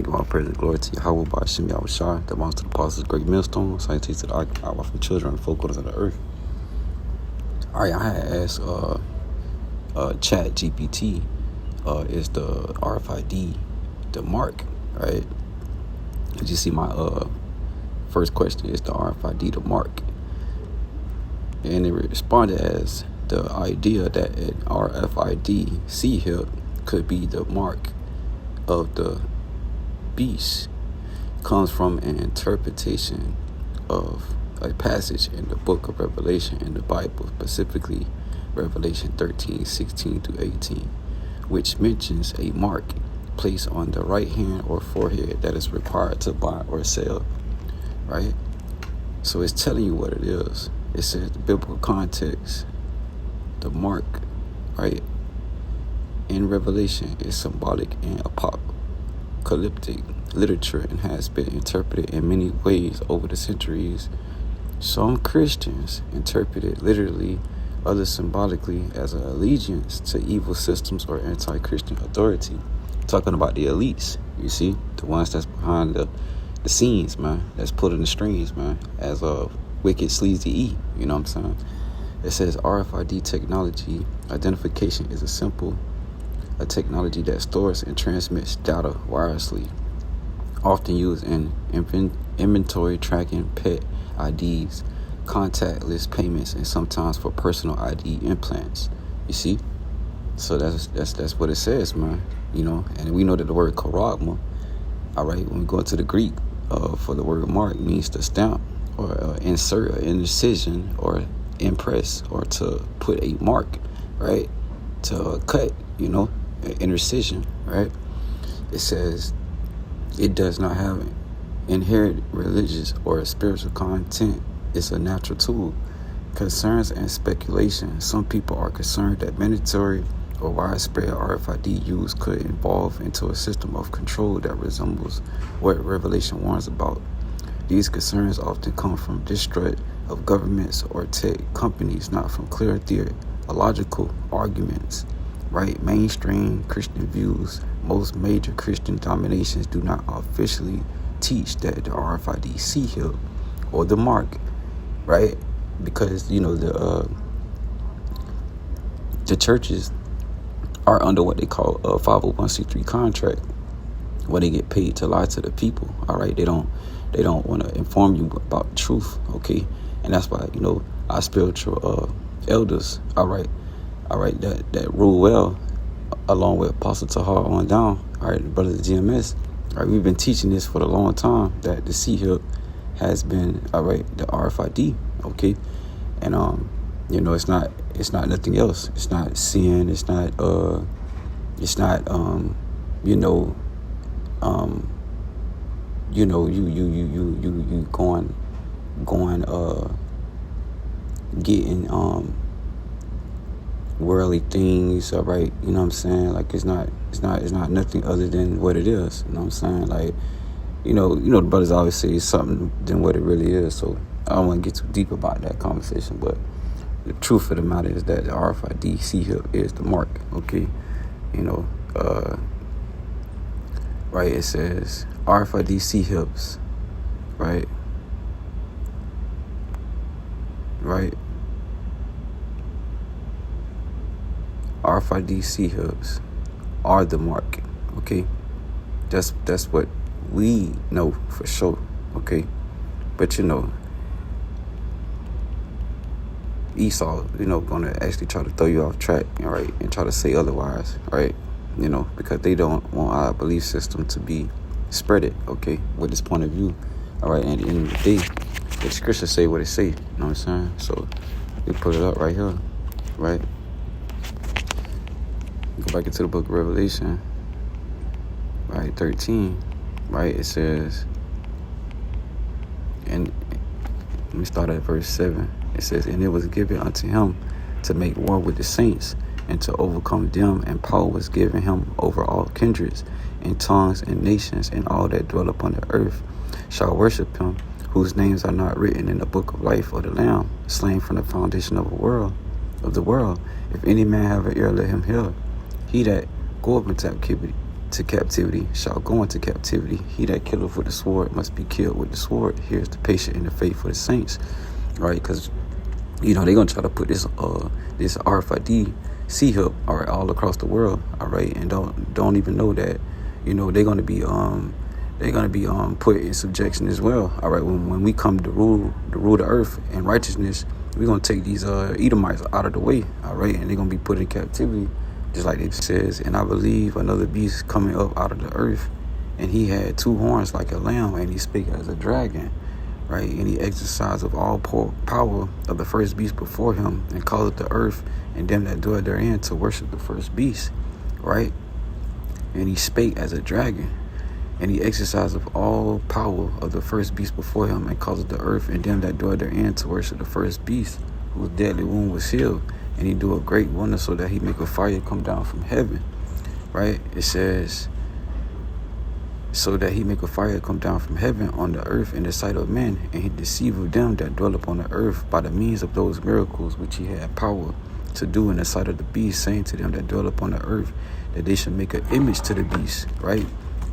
give all praise and glory to Yahweh by Hashem Yahweh, the monster of the apostles, great millstone, scientists to the Akbar from children and folk quarters of the earth. All right, I had asked Chatgpt, is the RFID the mark, right? Did you see my first question? Is the RFID the mark? And it responded as the idea that an RFID C-hip could be the mark of the beast comes from an interpretation of a passage in the book of Revelation in the Bible, specifically Revelation 13:16-18, which mentions a mark placed on the right hand or forehead that is required to buy or sell, right? So it's telling you what it is. It says the biblical context, the mark, right, in Revelation is symbolic and apocalyptic literature and has been interpreted in many ways over the centuries. Some Christians interpret it literally, others symbolically as an allegiance to evil systems or anti-Christian authority. Talking about the elites, you see, the ones that's behind the scenes, man, that's pulling the strings, man, as a wicked sleazy E, you know what I'm saying? It says RFID technology identification is a technology that stores and transmits data wirelessly, often used in inventory tracking, pet IDs, contactless payments, and sometimes for personal ID implants. You see? So that's what it says, man. You know, and we know that the word charagma, all right, when we go into the Greek for the word mark, means to stamp or insert an incision or impress or to put a mark, right? To cut, you know, an incision, right? It says it does not have inherent religious or spiritual content. It's a natural tool. Concerns and speculation. Some people are concerned that mandatory or widespread RFID use could evolve into a system of control that resembles what Revelation warns about. These concerns often come from distrust of governments or tech companies, not from clear theological arguments, right? Mainstream Christian views. Most major Christian denominations do not officially teach that the RFID C-hip or the mark, right? Because, you know, the churches are under what they call a 501c3 contract, where they get paid to lie to the people. All right, they don't want to inform you about the truth. Okay, and that's why, you know, our spiritual elders, all right, that rule well, along with Apostle Tahar on down, all right, brothers of GMS, all right, we've been teaching this for a long time, that the C-hip has been, all right, the RFID, okay, and you know, it's not nothing else. It's not sin. It's not you know, you going getting worldly things, all right, you know what I'm saying? Like it's not nothing other than what it is, you know what I'm saying? Like, you know the brothers always say it's something than what it really is, so I don't want to get too deep about that conversation, but the truth of the matter is that the RFID C-hip is the mark, okay? You know, right, it says RFID C-hips, right? RFID C-hips are the mark, okay? That's what we know for sure, okay? But, you know, Esau, you know, going to actually try to throw you off track, all right, and try to say otherwise, right? You know, because they don't want our belief system to be spreaded, okay, with this point of view, all right? And at the end of the day, the scriptures say what it say, you know what I'm saying? So we put it up right here, right? Go back into the book of Revelation, right, 13, right? It says, and let me start at verse 7. It says, and it was given unto him to make war with the saints and to overcome them, and power was given him over all kindreds and tongues and nations, and all that dwell upon the earth shall worship him, whose names are not written in the book of life of the Lamb, slain from the foundation of the world. If any man have an ear, let him hear. He that go up into into captivity shall go into captivity. He that killeth with the sword must be killed with the sword. Here's the patient and the faith for the saints, right? Because they're gonna try to put this RFID C-hub, all right, all across the world, all right, and don't even know that, they're gonna be put in subjection as well, all right. When we come to rule the earth in righteousness, we're gonna take these Edomites out of the way, all right, and they're gonna be put in captivity, just like it says. And I believe another beast coming up out of the earth, and he had 2 horns like a lamb, and he spake as a dragon, right? And he exercised of all power of the first beast before him, and caused the earth and them that dwell therein to worship the first beast, right? And he spake as a dragon, and he exercised of all power of the first beast before him, and caused the earth and them that dwell therein to worship the first beast, whose deadly wound was healed. And he do a great wonder, so that he make a fire come down from heaven, right? It says, so that he make a fire come down from heaven on the earth in the sight of men, and he deceiveth them that dwell upon the earth by the means of those miracles which he had power to do in the sight of the beast, saying to them that dwell upon the earth that they should make an image to the beast, right?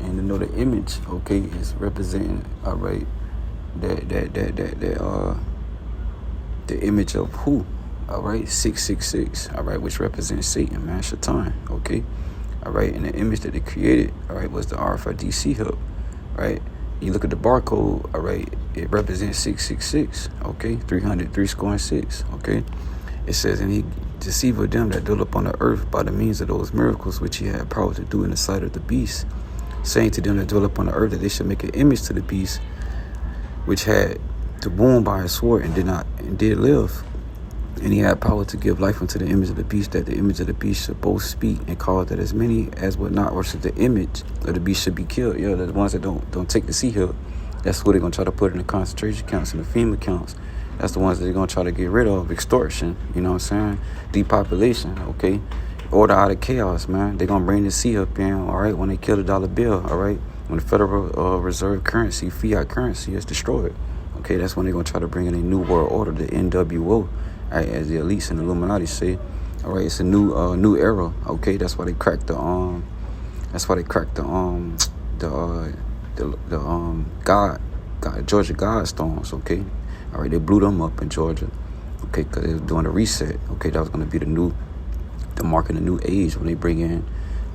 And to know the image, okay, is representing, all right, the image of who? All right, 666, all right, which represents Satan, man, Shaitan, okay, all right. And the image that they created, all right, was the RFID C-hub, right? You look at the barcode, all right, it represents 666, okay, 306, okay. It says, and he deceived them that dwell upon the earth by the means of those miracles which he had power to do in the sight of the beast, saying to them that dwell upon the earth that they should make an image to the beast, which had the wound by a sword and did live. And he had power to give life unto the image of the beast, that the image of the beast should both speak, and cause that as many as would not worship the image of the beast should be killed. The ones that don't take the C-hub, that's what they're going to try to put in the concentration camps and the FEMA camps. That's the ones that they're going to try to get rid of. Extortion, you know what I'm saying? Depopulation, okay? Order out of chaos, man. They're going to bring the C-hub in, all right, when they kill the dollar bill, all right? When the Federal Reserve currency, fiat currency, is destroyed, okay? That's when they're going to try to bring in a new world order, the NWO. Right, as the elites and the Illuminati say, all right, it's a new era. Okay, that's why they cracked the Georgia Guidestones. Okay, all right, they blew them up in Georgia. Okay, because they were doing a reset. Okay, that was going to be the mark of the new age when they bring in,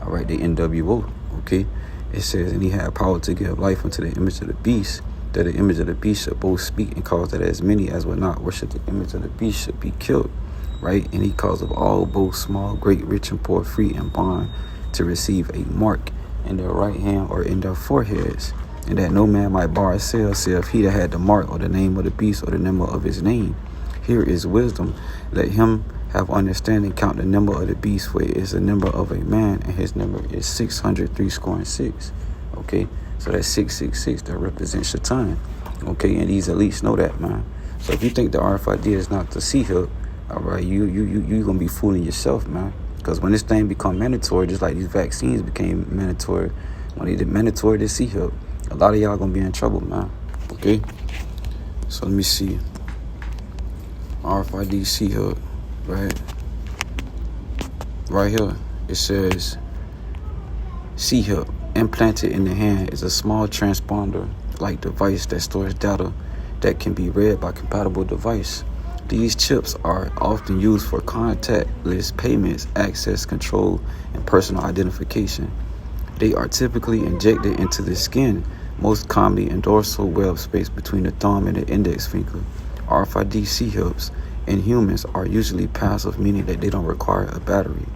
all right, the NWO. Okay, it says, and he had power to give life unto the image of the beast, that the image of the beast should both speak, and cause that as many as would not worship the image of the beast should be killed, right? And he caused of all, both small, great, rich, and poor, free and bond, to receive a mark in their right hand or in their foreheads, and that no man might buy or sell, save he that had the mark or the name of the beast or the number of his name. Here is wisdom. Let him have understanding, count the number of the beast, for it is the number of a man, and his number is 636. Okay? So that's 666, that represents Shaitan, okay? And these elites know that, man. So if you think the RFID is not the C-hub, all right, you're going to be fooling yourself, man. Because when this thing become mandatory, just like these vaccines became mandatory, when they did mandatory the C-hub, a lot of y'all going to be in trouble, man, okay? So let me see. RFID C-hub, right? Right here, it says C-hub. Implanted in the hand is a small transponder-like device that stores data that can be read by compatible device. These chips are often used for contactless payments, access control, and personal identification. They are typically injected into the skin, most commonly in dorsal web space between the thumb and the index finger. RFID C-hubs in humans are usually passive, meaning that they don't require a battery.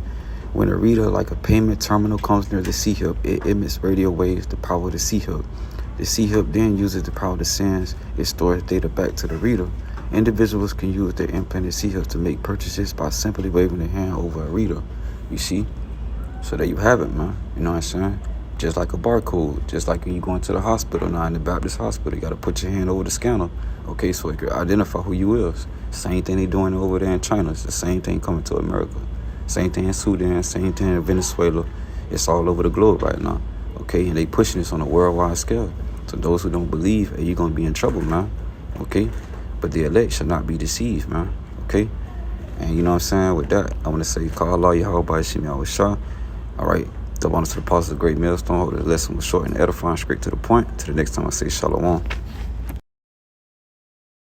When a reader like a payment terminal comes near the C-hub, it emits radio waves to power the C-hub. The C-hub then uses the power that sends it stores data back to the reader. Individuals can use their implanted C-hubs to make purchases by simply waving their hand over a reader. You see? So there you have it, man. You know what I'm saying? Just like a barcode, just like when you go into the hospital now, in the Baptist hospital, you got to put your hand over the scanner, okay, so it can identify who you is. Same thing they doing over there in China. It's the same thing coming to America. Same thing in Sudan, same thing in Venezuela. It's all over the globe right now, okay? And they pushing this on a worldwide scale. So those who don't believe, hey, you're going to be in trouble, man, okay? But the elect should not be deceived, man, okay? And you know what I'm saying? With that, I want to say, call Allah Yahweh Shimi Awashah. All right, The bonus to the pause is a great millstone. Hope the lesson was short and edifying, straight to the point. Till the next time I say shalom.